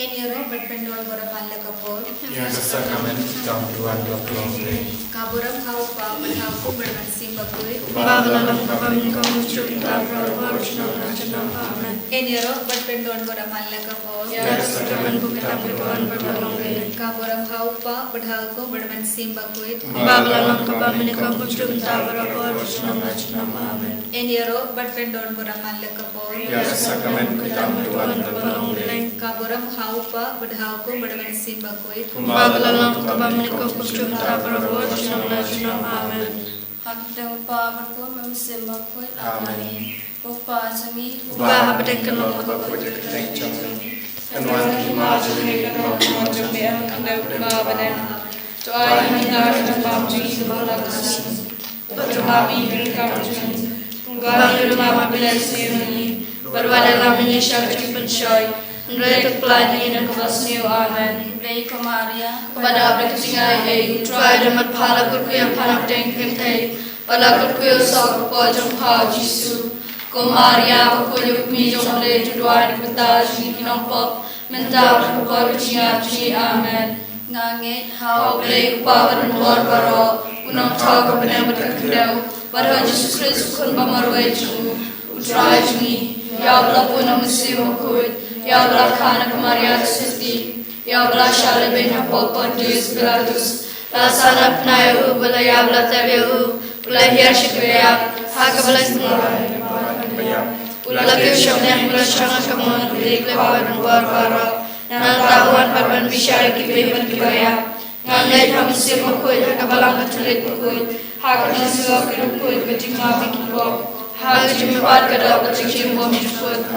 Enero berpendol berapal kapur. Yang sesakamen dalam tuan berpeluang. Kaburam kau pa berhau bermansim bakui. Babalalam kapamin kamucuk tabra warshna rajana amen. Enero berpendol berapal kapur. Yang sesakamen bukita berdoan berpeluang. Kaburam kau pa berhau bermansim bakui. Babalalam kapamin kamucuk tabra warshna rajana amen. Enero berpendol berapal kapur. Yang sesakamen dalam tuan berpeluang. Kaburam kau pa berhau bermansim bakui. Babalalam kapamin kamucuk tabra warshna rajana amen. Hakdang pa berko memsim bakui amen. Upa sami Ubah berdekat Bapak jadi keteng canggung. Kenuan maju ni kenuan maju ni anda badan. Doa hingga jumpa di sebelah kasih. Berjumpa mereka berjumpa. Tunggal rumah bila sini. berwadalah menyesal pencoy. Mereka pelani dan kelasnya amen. Rei Kamaria Kepada abdi kesingai try damat pala kurku yang panak dengkeng tei. Pada kurku yang sok pojong pau Jisu. Kumaria pokoknya mijong le juduan kota sini kinopop. Mentau kepada kesingai amen. Ngange Hau hau beli upah bernuar baro. Unang tau kebenar berkendau. Pada Yesus Kristus kun pamarwai ju. Utrai juni. Ya Allah pun amasi wakut. Ya Allah kana kemaria sesti. Ya Allah syale bena popon Deus Pilatus. Lasana pnayu bela ya Allah tabiu. Bela hiar syukriya. Haka bela semua. Ulah kesyamnya ulah syanga kamu beli lebaran barbara. Nang tahuan parban bisyara kibeban kibaya. Ngangai hamsi makut haka balang katulit makut. Haka nasiwa kirukut bejing mabi kibok. Haka jumibat kada bejing bom jukut.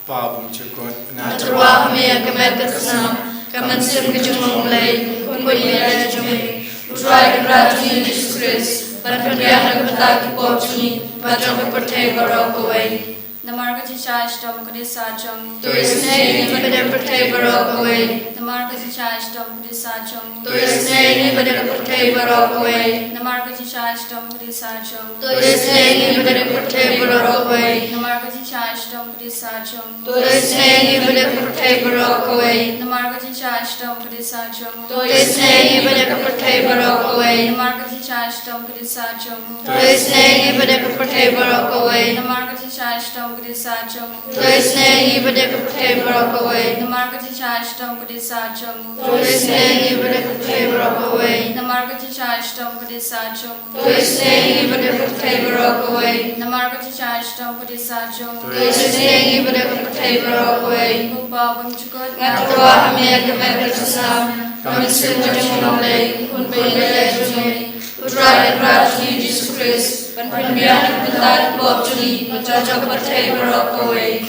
Pabum cukut. Naturwa kami yang kemet kesenam. Kaman sim kejumung mulai. Kumpul lihat jumi. Utrai keberatunya Yesus Kristus. Berpendian kebetak kipop juni. Majang kepertai barau kawai. Namarga Church Dom Kadisa Jong Tulis ini pada pertai barau kawai. Namarga Church Dom Kadisa Jong Tulis ini pada pertai barau kawai. Namarga Church Dom Kadisa Jong Tulis ini pada pertai barau kawai. Namarga Church Dom Kadisa Jong Tulis ini pada pertai barau kawai. Namarga Church Dom Kadisa Jong Tulis ini pada pertai barau kawai. Namarga Church Dom Kadisa Jong Tulis ini pada pertai barau kawai. Namarga Church Dom Kadisa Jong Tulis ini pada pertai barau kawai. Namarga Church Dom Kadisa Jong Tulis ini pada pertai barau kawai. Namarga Church Dom Kadisa Jong Tulis ini pada pertai barau kawai. Namarga Church Dom Kadisa Jong Tulis ini pada pertai barau kawai. Upa Bumchukut Ngatua kami yang kemet bersama. Kami semua mulai pun bela juni. Utrai kerajaan Yesus Kristus. Penbian bentar bob juni. Mencocok pertai barau kawai.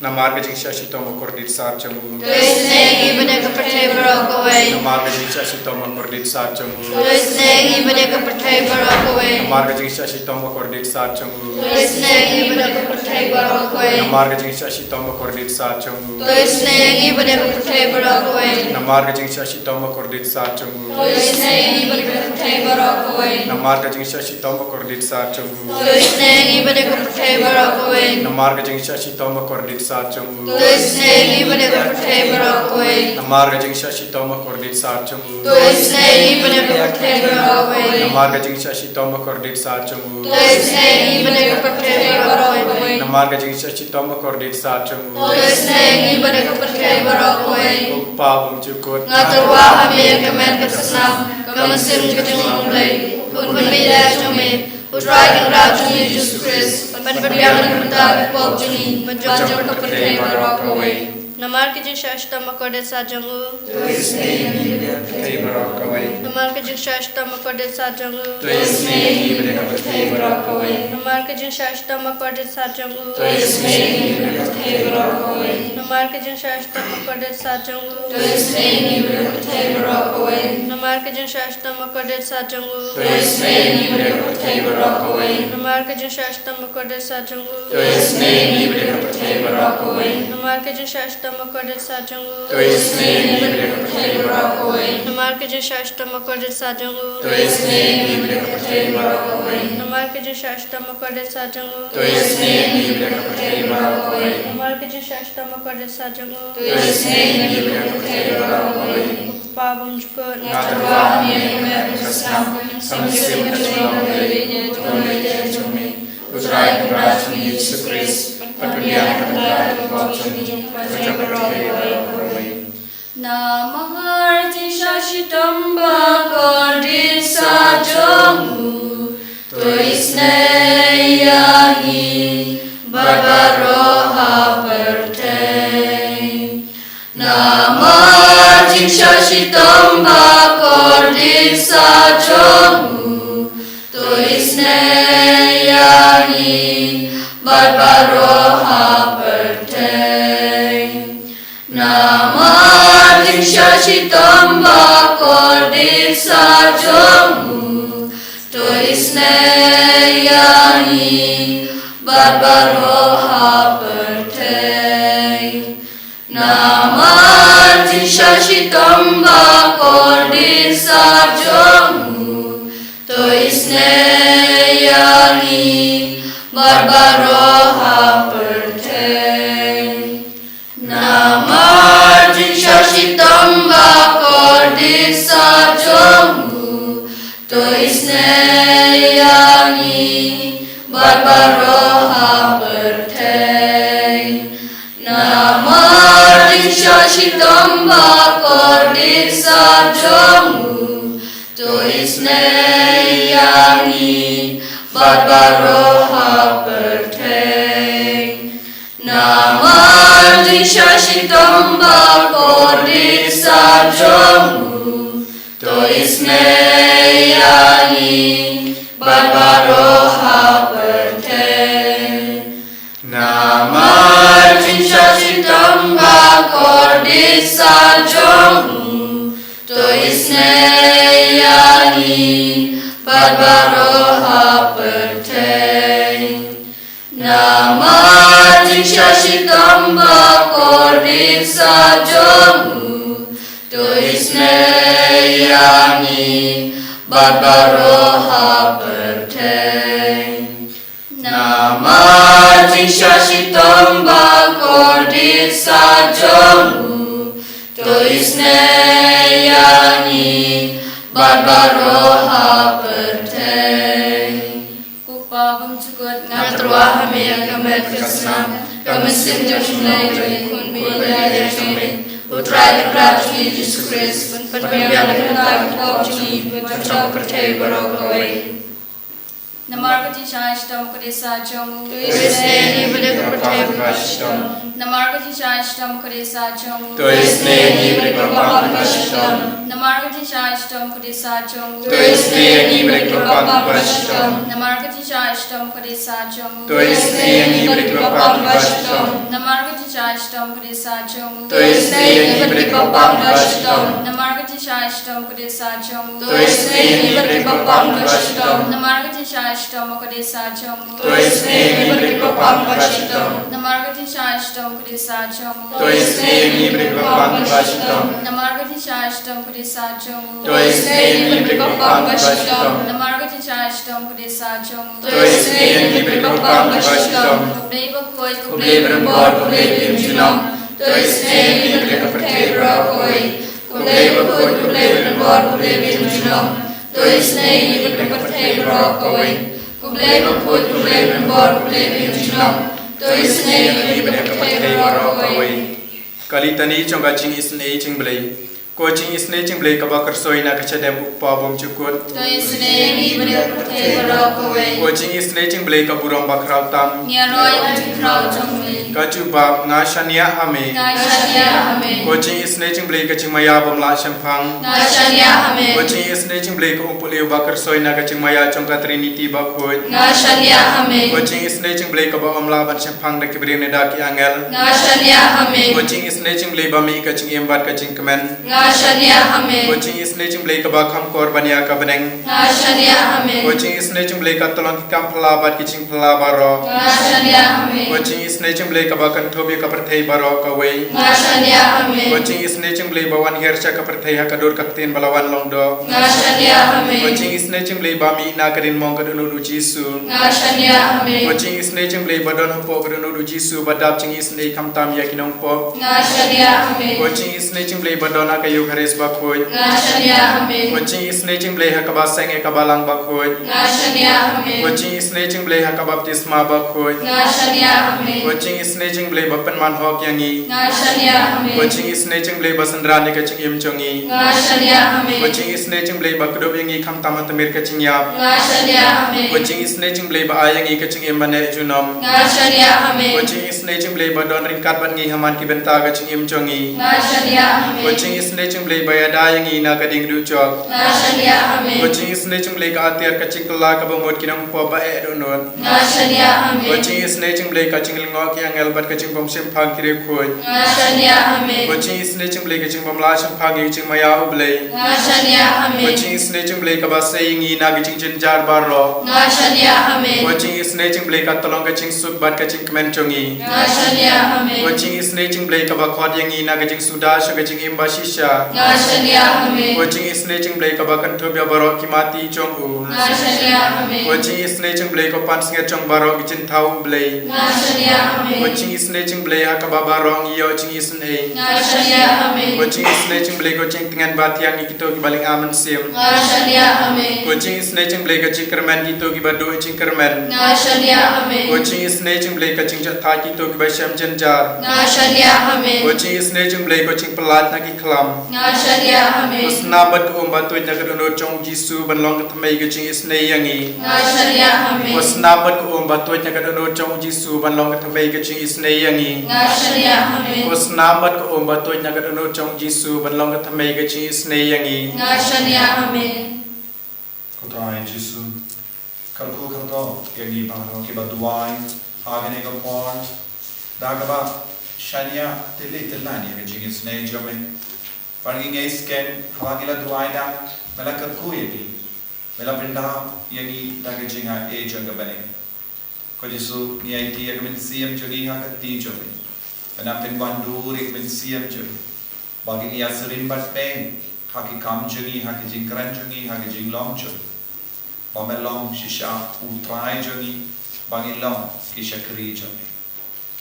Namar kecing syasi tomo kordit sar canggung. Tulis ini pada pertai barau kawai. Namar kecing syasi tomo kordit sar canggung. Tulis ini pada pertai barau kawai. Namar kecing syasi tomo kordit sar canggung. Tulis ini pada pertai barau kawai. Namar kecing syasi tomo kordit sar canggung. Tulis ini pada pertai barau kawai. Namar kecing syasi tomo kordit sar canggung. Tulis ini pada pertai barau kawai. Namar kecing syasi tomo kordit sar canggung. Tulis ini pada pertai barau kawai. Namar kecing syasi tomo kordit sar canggung. Tulis ini pada pertai barau kawai. Namar kecing syasi tomo kordit sar canggung. Tulis ini pada pertai barau kawai. Namar kecing syasi tomo kordit sar canggung. Tulis ini pada pertai barau kawai. Namar kecing syasi tomo kordit sar canggung. Tulis ini pada pertai barau kawai. Pabum cukut. Ngaturwa kami yang kemet bersenam. Kami sim kejumung mulai. Pun berbeda jumi. Utrai kerajaan Yesus Kristus. Penperdian kebetak kipop juni. Mencocok kepertai barau kawai. Namar kejeng syashta makodet sajangu. Tulis ni berkai berakawai. Namar kejeng syashta makodet sajangu. Tulis ni berkai berakawai. Namar kejeng syashta makodet sajangu. Tulis ni berkai berakawai. Namar kejeng syashta makodet sajangu. Tulis ni berkai berakawai. Namar kejeng syashta makodet sajangu. Tulis ni berkai berakawai. Namar kejeng syashta makodet sajangu. Tulis ni berkai berakawai. Namar kejeng syashta makodet sajangu. Tulis ni berkai berakawai. Namar Namarka Jashashtama Kodet Sajangu. Tuisne libre kapatei marokoi. Namarka Jashashtama Kodet Sajangu. Tuisne libre kapatei marokoi. Namarka Jashashtama Kodet Sajangu. Tuisne libre kapatei marokoi. Pabam Jukut. Ngatarwa miye kasam samsim kacwa miye jomele jome. Utrai kurajmi Yesus Kristus. Patulian kapatei marokoi. Namahar Jishashitamba Kordit Sajangu Toisneyahi Barbaroha Pertei Namahar Jishashitamba Kordit Sajangu Toisneyahi Barbaroha Pertei Namah Shashitamba Kordit Sajangu Toisneyahi Barbaroha Pertei Namah Shashitamba Kordit Sajangu Toisneyahi Barbaroha Pertei Namah Shashitamba Kordit Sajangu Toisneyahi Barbaroha Pertei Namah Shashitamba Kordit Sajangu Toisneyahi Barbaroha Pertei Namah Shashitamba Kordit Sajangu Toisneyahi Barbaroha Pertei Namah Shashitamba Kordit Sajangu Toisneyahi Barbaroha Pertei Namah Shashitamba Kordit Sajangu Toisneyahi Barbaroha Pertei Namah Shashitamba Kordit Sajangu Toisneyahi Barbaroha Pertei Pabam Jukut Ngatarwa Hamia Kamet Kasam Kamasim Joshmai Kun Bida Jami Utrai Prajmi Jesus Christ Patulian Kapatei Marokoi. Namarka Jishashtam Kordit Sajangu Tuisne libre kapatei marokoi. Namarka Jishashtam Kordit Sajangu Tuisne libre kapatei marokoi. Namarka Jishashtam Kordit Sajangu Tuisne libre kapatei marokoi. Namarka Jishashtam Kordit Sajangu Tuisne libre kapatei marokoi. Namarka Jishashtam Kordit Sajangu Tuisne libre kapatei marokoi. Namarka Jishashtam Kordit Sajangu Tuisne libre kapatei marokoi. Namarka Jishashtam Kordit Sajangu Tuisne libre kapatei marokoi. Namarka Jishashtam Kordit Sajangu Tuisne libre kapatei marokoi. Namarka Jishashtam Kordit Sajangu Tuisne libre kapatei marokoi. Namarka Jishashtam Kordit Sajangu Tuisne libre kapatei marokoi. Kubleba Koi Kubleba Bor Kubleba Junam Tuisne libre kapatei marokoi. Kubleba Koi Kubleba Bor Kubleba Junam Tuisne libre kapatei marokoi. Kubleba Koi Kubleba Bor Kubleba Junam Tuisne libre kapatei marokoi. Kalitani chonga ching isne ching blai coaching isne ching blai kabakar soina kachadem pabom chukut Tuisne libre kapatei marokoi. coaching isne ching blai kaburam bakrau tam Nyaroi Antikrau Jongmi kachubab ngashania hame Ngashania Hame coaching isne ching blai kaching maya bamla champang Ngashania Hame coaching isne ching blai ko umpulio bakar soina kaching maya chongka trinity bakhoi Ngashania Hame coaching isne ching blai kaba amla ban champang da kibrine da ki angel Ngashania Hame coaching isne ching blai bami kaching embat kaching kemen Ngashania Amen. Kucing isne cumblay kabakam korbania kabeneng. Ngashania Amen. Kucing isne cumblay katolong kikam pelabat kicing pelabaro. Ngashania Amen. Kucing isne cumblay kabakan tobi kapertei baro kawai. Ngashania Amen. Kucing isne cumblay bawan hirsha kapertei hakadur kaktin balawan longdo. Ngashania Amen. Kucing isne cumblay bami ina kadin mong kadunu Jisu. Ngashania Amen. Kucing isne cumblay badon hopo kadunu Jisu badap cing isne kamtam yakinong po. Ngashania Amen. Kucing isne cumblay badon akayu haris bakoy. Ngashania Amen. Kucing isne cumblay hakabaseng ekabalang bakoy. Ngashania Amen. Kucing isne cumblay hakabaptisma bakoy. Ngashania Amen. Kucing isne cumblay bapen manhok yangi. Ngashania Amen. Kucing isne cumblay basendrani kacing imcongi. Ngashania Amen. Kucing isne cumblay bakudob yangi kam tamatamir kacing yap. Ngashania Amen. Kucing isne cumblay baayangi kacing imane junom. Ngashania Amen. Kucing isne cumblay badon ringkat bangi haman kibenta kacing imcongi. Ngashania Amen. Kucing isne cumblay bayada yangi na kading ducok. Ngashania Amen. Kucing isne cumblay kaatir kacing kela kabamut kinang po bae dunut. Ngashania Amen. Kucing isne cumblay kacing lingok yang elbat kacing pomsim pang kiri kuy. Ngashania Amen. Kucing isne cumblay kacing pomlasam pang kacing maya ublay. Ngashania Amen. Kucing isne cumblay kabasa yangi na kacing jenjar baro. Ngashania Amen. Kucing isne cumblay katolong kacing sukbat kacing kemencongi. Ngashania Amen. Kucing isne cumblay kabakot yangi na kacing sudasya kacing imba shisha. Ngashania Amen. Kucing isne cumblay kabakan tubya baro kimati chongu. Ngashania Amen. Kucing isne cumblay kapan singa chong baro kicin tau blay. Ngashania Amen. Kucing isne cumblay hakababaro ngiyo cing isne. Ngashania Amen. Kucing isne cumblay kucing dengan batiang ikito kibaling aman sim. Ngashania Amen. Kucing isne cumblay kacing kerman kito kibado cing kerman. Ngashania Amen. Kucing isne cumblay kacing jatha kito kibasham jenjar. Ngashania Amen. Kucing isne cumblay kucing pelat nagi kelam. Ngashania Amen. Usnabat ko batu nagado chong Jisu banlong katmay kucing isne yangi. Ngashania Amen. Usnabat ko batu nagado chong Jisu banlong katmay kucing isne yangi. Ngashania Amen. Usnabat ko batu nagado chong Jisu banlong katmay kucing isne yangi. Ngashania Amen. Kutay Jisu kalku kalto yangi pangro kibaduay agane ko porn dagaba shania tili tilani kucing isne jome Pargi ngay scan hawagila duwaida mela kalku yagi mela pinda yagi daga jinga e jaga bane ko Jisu ni IT agamin CM jogi ha kati jogi ana pin bandur agamin CM jogi bagi ni asrin bat pen haki kam jogi haki jingkran jogi haki jinglong jogi bamelong shisha utrai jogi bagi long kisha kri jogi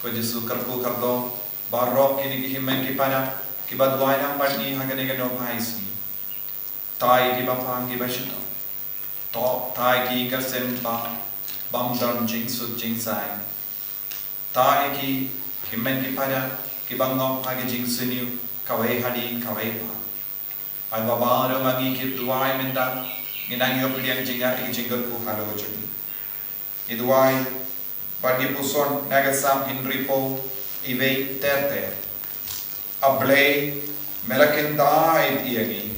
ko Jisu kalku kardo barok kini kihimen kipana kiba duai nang parni hagane gano paisi tai kiba pang kiba shito to tai ki kasem ba bam dam jing su jing sai tai ki himmen ki pada kiba ngom hage jing siniu kawai hadi kawai pa ai baba ro mangi ki duai menda nginang yo priang jinga i jinggal ku halo jodi i duai bagi puson nagasam hinripo ive ter Ablay melakin dai iyangi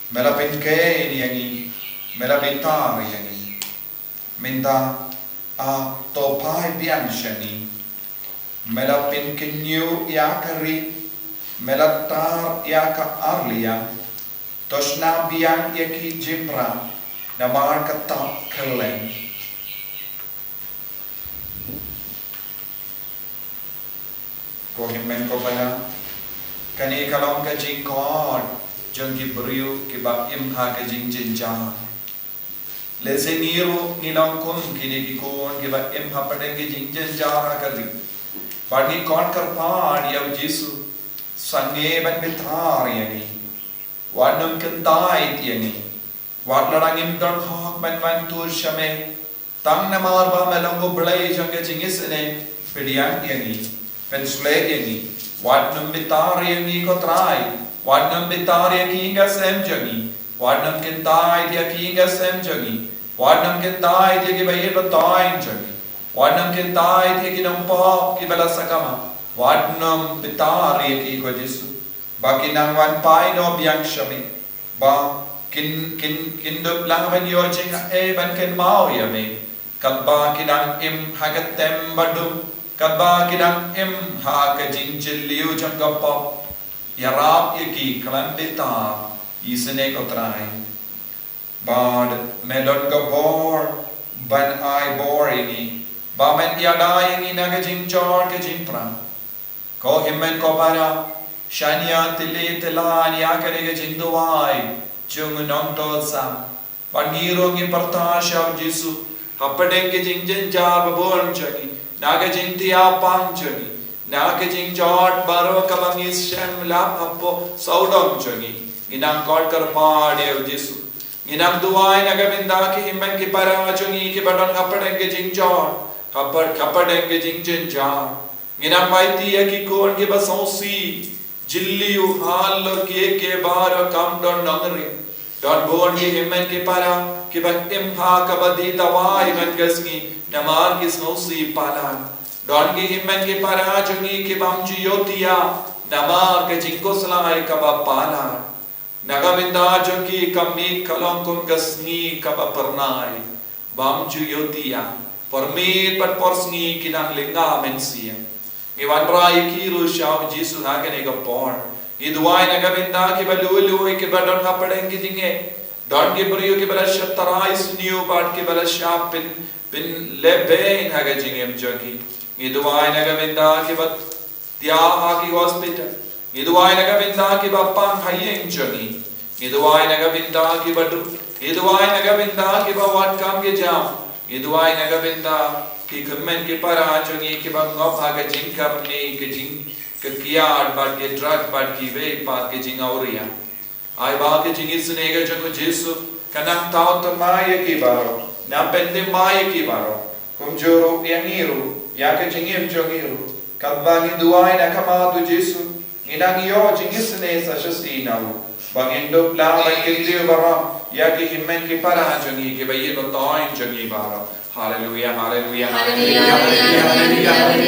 melapin ke iyangi melapitar iyangi minda a topai biang shani melapin kinyu yakari melatar yaka arlia toshna biang yaki jimpra namar kata kelen ko himmen ko pada Kani kalong ka jing kod jong ki beriu ki ba imha ka jing jinja le seniru ni long kum kini ki kon ki ba imha padeng ki jing jinja ra kari padi kod kar pad yaw Jisu sange ban betar yani wadum kentai yani wad larang im don hok ban ban tur shame tang namar ba melongo blai jong ka jing isne pediang yani pensle yani Wadnam bitari yangi ko try. Wadnam bitari yangi inga sem jagi. Wadnam kintai dia ki inga sem jagi. Wadnam kintai dia ki bayi batain jagi. Wadnam kintai dia ki nampak ki bala sakama. Wadnam bitari yangi ko Jisu. Baki nang wan pai no biang shami. Ba kin dup lang ban yo jing e ban ken mau ya me. Kat ba kinang im hagatem badum Kaba kidang im ha ka jing liu jang gapa Yarab yaki kalambita isene kotrai. Bad melon gabor ban ai bor ini. Bamen yadai ini naga jingjor ke jimpra. Ko himmen ko para shania tili tilani akare ke jinduai chung nong to sam. Pangiro ngi partasha Jesu hapadeng ke jingjen jar babon chagi naga jintia pang chagi naga jingjor baro kabangis shem lap appo saudong chagi inang kod kar paade Jesu inang duai naga binda ke himmen ki para chungi ke badon hapadeng ke jingjor hapadeng ke jingjen jar inang vaiti ki kon ke basausi jilliu hal ke bar kam don nangri Don born ye himmen ke para ke bak imha kabadi dawai man gasni namar ki snosi palan don ke himmen ke para jungi ke bamji yotia namar ke jinko salai kaba palan nagaminda jungi kammi kalongkum gasni kaba pernai bamju yotia permit pat porsni kinang linga mensia ngiwan rai kiru shaw Jesu hagene ga born Iduai nagabinda ki balulu ki badon hapadeng ki dinge don ki brio ki bala shatara isniu bad ki bala shap pin lebe haga jingem jogi iduai nagabinda ki bat tia ki hospital iduai nagabinda ki bappan hayeng jogi iduai nagabinda ki badu iduai nagabinda ki bawat kam ke jam iduai nagabinda ki khammen ki para jogi ki bangop haga jing karne ki jing Kekiat bad ke drug bad ki ve pat ke jingauria. Ai ba ke jingis nega jango Jesu kanam tau tamaya ki baro. Na pende maya ki baro. Kumjoro yangiru ya ke jingim jongiru. Kadbangi duai na kama tu Jesu. Inang yo jingis ne sa shasti nau. Bangindo pla ban ke dio baro ya ke himmen ki para jongi ke baye no toin jongi baro. Hallelujah, hallelujah, hallelujah, hallelujah,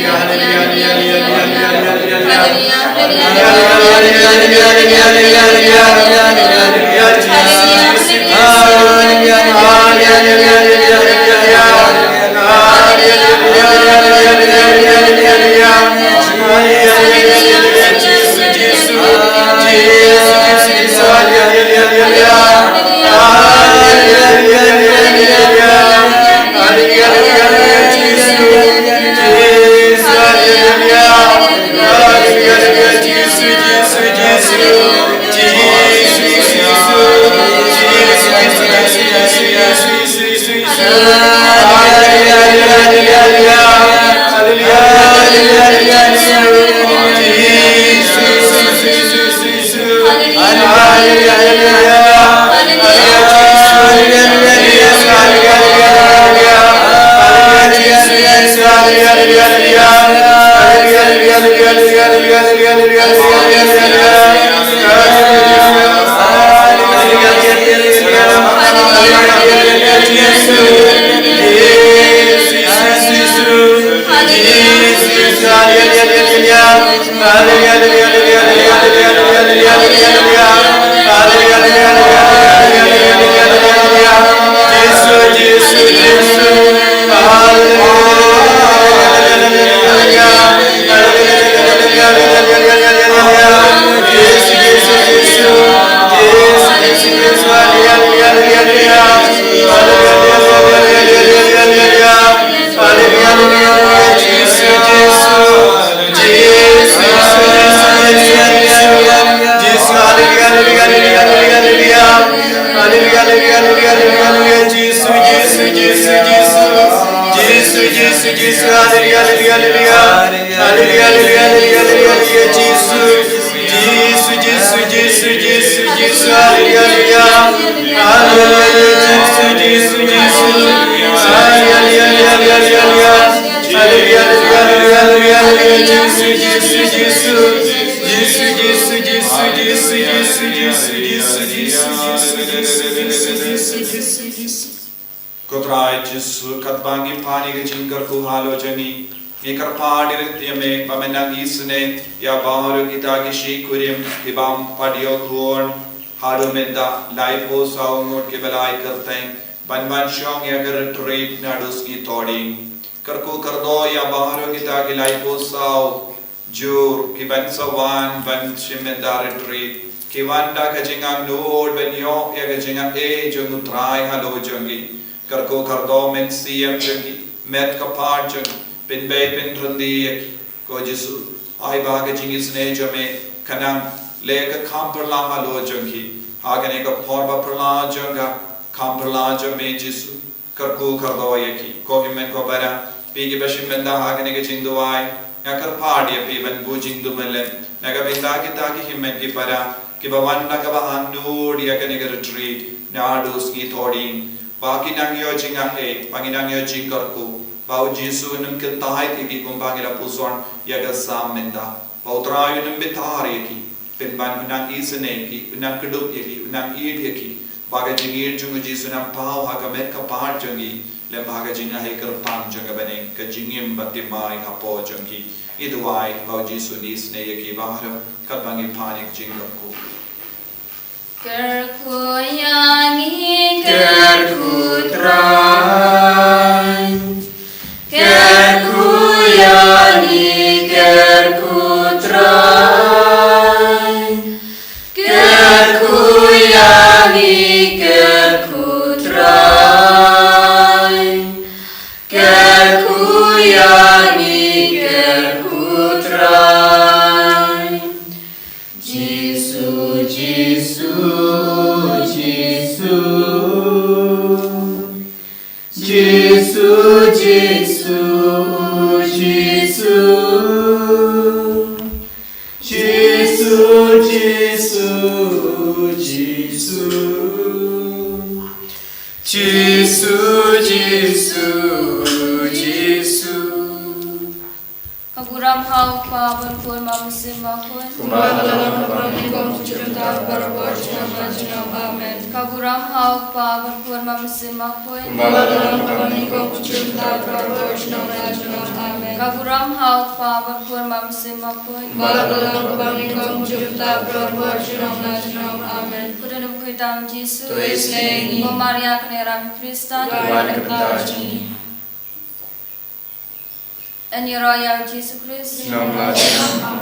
Kotrai Jesu katbangi pani ke jingkar ku halo jani ekar paadi ritya me bamenang isne ya baharo kita ki shikurim ibam padio kuon haro menda laipo saumot ke belai करते बनवन शोंग या कर ट्रेड नाडुस की तोड़ी करको कर दो या baharo kita ki laipo sau jur ki ban sawan ban shimendar retreat ki wanda ka jingang nuod ben yo ya ka jingang jung try halo jungi karko kardo men siam jungi met ka par jung bin be bin rundi ko jisu ai ba ka jingi sne jame kanang le ka kamperla halo jungi agane ka porba perla junga kamperla jame jisu karko kardo yaki ko himen ko bara pigi bashimenda agane ka jingduai ya kar party pi ban bu jingdumale naga binda kita ki himen ki para ki bawan na ka bahan nur ya ka nega retreat na dos ki thoding baki nang yo jinga panginang yo jingkarku bau jisu num ke tai ki kumbangira puson ya ga samenda bau trayu num bitare ki pin ban nang isne ki nang kedup ki nang id ki baga jingir jungu jisu nam pau ha ka met ka par jungi le baga jinga he kar pang junga bane ka jingim batti mai ka po jungi iduai bau jisu ni sne ki bahar ka bangi panik jingkarku Kerku yangi Kerku trai Kerku yangi kerku trai Kerku yangi kerku trai Kerku yangi kerku trai Jisu Jisu Jisu Jisu Jisu Jisu Jisu Jisu Jisu Jisu Jisu Kaguram hau pa berpun mamsim bakun. Kumbalang kami kom cinta berwajah majnum amen. Kaguram hau pa berpun mamsim bakun. Kumbalang kami kom cinta berwajah majnum amen. Kaguram hau pa berpun mamsim bakun. Kumbalang kami kom cinta berwajah majnum amen. Kudu kuitam Yesus. Tuis nengi. Maria keneram Kristus. Tuhan ketaji. En je royal Jesus Christus. Nama